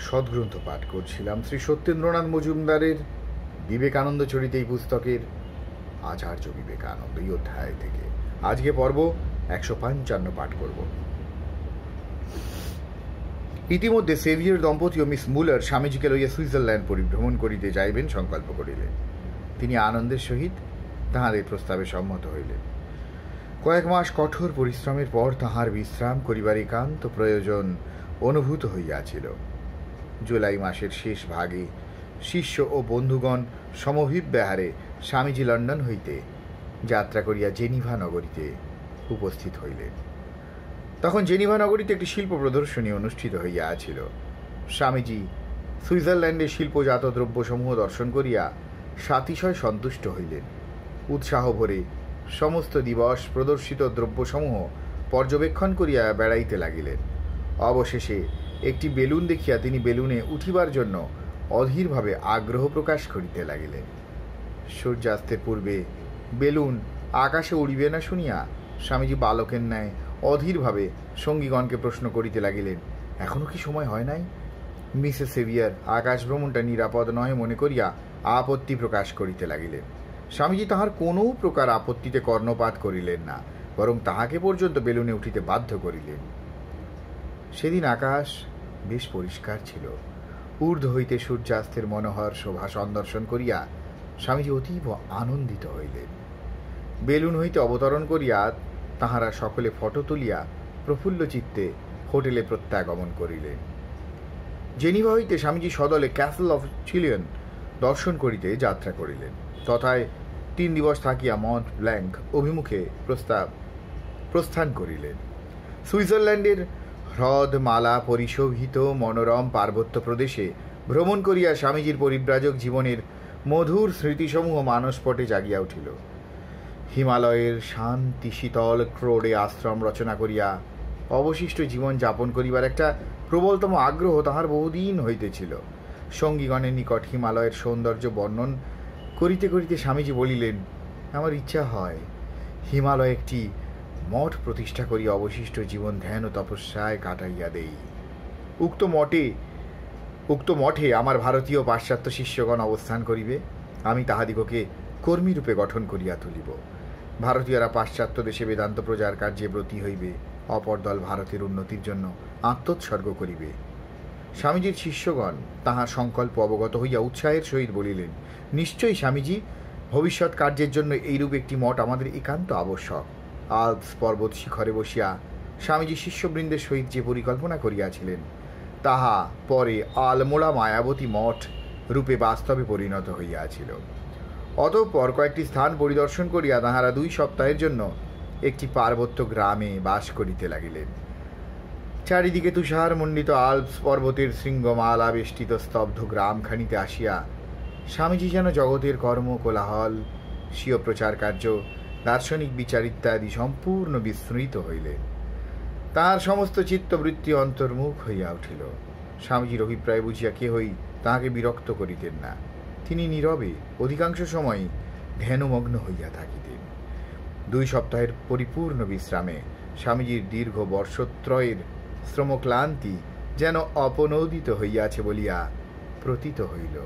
সদ্গ্রন্থ পাঠ করছিলাম শ্রী সত্যেন্দ্রনাথ মজুমদারের বিবেকানন্দ চরিত এই পুস্তকের আচার্য বিবেকানন্দ এই অধ্যায় থেকে। আজকে পর্ব 155 পাঠ করব। ইতিমধ্যে সেভিয়ার দম্পতি ও মিস মুলার স্বামীজিকে লইয়া সুইজারল্যান্ড পরিভ্রমণ করিতে যাইবেন সংকল্প করিলেন। তিনি আনন্দের সহিত তাহাদের প্রস্তাবে সম্মত হইলেন। কয়েক মাস কঠোর পরিশ্রমের পর তাহার বিশ্রাম করিবার একান্ত প্রয়োজন অনুভূত হইয়াছিল। জুলাই মাসের শেষ ভাগে শিষ্য ও বন্ধুগণ সমভিব্যাহারে স্বামীজি লন্ডন হইতে যাত্রা করিয়া জেনিভা নগরীতে উপস্থিত হইলেন। তখন জেনিভা নগরীতে একটি শিল্প প্রদর্শনী অনুষ্ঠিত হইয়াছিল। স্বামীজি সুইজারল্যান্ডের শিল্পজাত দ্রব্যসমূহ দর্শন করিয়া সাতিশয় সন্তুষ্ট হইলেন। উৎসাহ ভরে সমস্ত দিবস প্রদর্শিত দ্রব্যসমূহ পর্যবেক্ষণ করিয়া বেড়াইতে লাগিলেন। অবশেষে একটি বেলুন দেখিয়া তিনি বেলুনে উঠিবার জন্য অধীরভাবে আগ্রহ প্রকাশ করিতে লাগিলেন। সূর্যাস্তের পূর্বে বেলুন আকাশে উড়িবে না শুনিয়া স্বামীজি বালকের ন্যায় অধীরভাবে সঙ্গীগণকে প্রশ্ন করিতে লাগিলেন, এখনো কি সময় হয় নাই? মিসেস সেভিয়ার আকাশ ভ্রমণটা নিরাপদ নহে মনে করিয়া আপত্তি প্রকাশ করিতে লাগিলেন। স্বামীজি তাহার কোনো প্রকার আপত্তিতে কর্ণপাত করিলেন না, বরং তাহাকে পর্যন্ত বেলুনে উঠিতে বাধ্য করিলেন। সেদিন আকাশ বেশ পরিষ্কার ছিল। ঊর্ধ্ব হইতে সূর্যাস্তের মনোহর শোভা সন্দর্শন করিয়া স্বামীজি অতীব আনন্দিত হইলেন। বেলুন হইতে অবতরণ করিয়া তাহারা সকলে ফটো তুলিয়া প্রফুল্ল চিত্তে হোটেলে প্রত্যাগমন করিলেন। জেনিভা হইতে স্বামীজি সদলে ক্যাসল অফ চিলিয়ন দর্শন করিতে যাত্রা করিলেন। তথায় 3 দিবস থাকিয়া মন্ট ব্ল্যাঙ্ক অভিমুখে প্রস্থান করিলেন। সুইজারল্যান্ডের হ্রদমালা পরিশোভিত মনোরম পার্বত্য প্রদেশে ভ্রমণ করিয়া স্বামীজির পরিব্রাজক জীবনের মধুর স্মৃতিসমূহ মানসপটে জাগিয়া উঠিল। হিমালয়ের শান্তি শীতল ক্রোড়ে আশ্রম রচনা করিয়া অবশিষ্ট জীবন যাপন করিবার একটা প্রবলতম আগ্রহ তাহার বহুদিন হইতেছিল। সঙ্গীগণের নিকট হিমালয়ের সৌন্দর্য বর্ণন করিতে করিতে স্বামীজি বলিলেন, আমার ইচ্ছা হয় হিমালয়ে একটি মঠ প্রতিষ্ঠা করিয়া অবশিষ্ট জীবন ধ্যান ও তপস্যায় কাটাইয়া দেই। উক্ত মঠে আমার ভারতীয় পাশ্চাত্য শিষ্যগণ অবস্থান করিবে। আমি তাহাদিগকে কর্মীরূপে গঠন করিয়া তুলিব। ভারতীয়রা পাশ্চাত্য দেশে বেদান্ত প্রচার কার্যে ব্রতী হইবে, অপর দল ভারতের উন্নতির জন্য আত্মোৎসর্গ করিবে। স্বামীজির শিষ্যগণ তাহার সংকল্প অবগত হইয়া উৎসাহের সহিত বলিলেন, নিশ্চয়ই স্বামীজি, ভবিষ্যৎ কার্যের জন্য এইরূপ একটি মঠ আমাদের একান্ত আবশ্যক। আল্পস পর্বত শিখরে বসিয়া স্বামীজি শিষ্যবৃন্দের সহিত যে পরিকল্পনা করিয়াছিলেন তাহা পরে আলমোড়া মায়াবতী মঠ রূপে বাস্তবে পরিণত হইয়াছিল। অতঃপর কয়েকটি স্থান পরিদর্শন করিয়া তাহারা 2 সপ্তাহের জন্য একটি পার্বত্য গ্রামে বাস করিতে লাগিলেন। চারিদিকে তুষার মণ্ডিত আল্পস পর্বতের শৃঙ্গমালা বেষ্টিত স্তব্ধ গ্রামখানিতে আসিয়া স্বামীজি যেন জগতের কর্ম কোলাহল, স্বীয় প্রচার কার্য, দার্শনিক বিচার ইত্যাদি সম্পূর্ণ বিস্মৃত হইলেন। তাহার সমস্ত চিত্তবৃত্তি অন্তর্মুখ হইয়া উঠিল। স্বামীজির অভিপ্রায় বুঝিয়া কেহই তাহাকে বিরক্ত করিতেন না। তিনি নীরবে অধিকাংশ সময় ধ্যানমগ্ন হইয়া থাকিতেন। 2 সপ্তাহের পরিপূর্ণ বিশ্রামে স্বামীজির দীর্ঘ বর্ষত্রয়ের শ্রমক্লান্তি যেন অপনোদিত হইয়াছে বলিয়া প্রতীত হইল।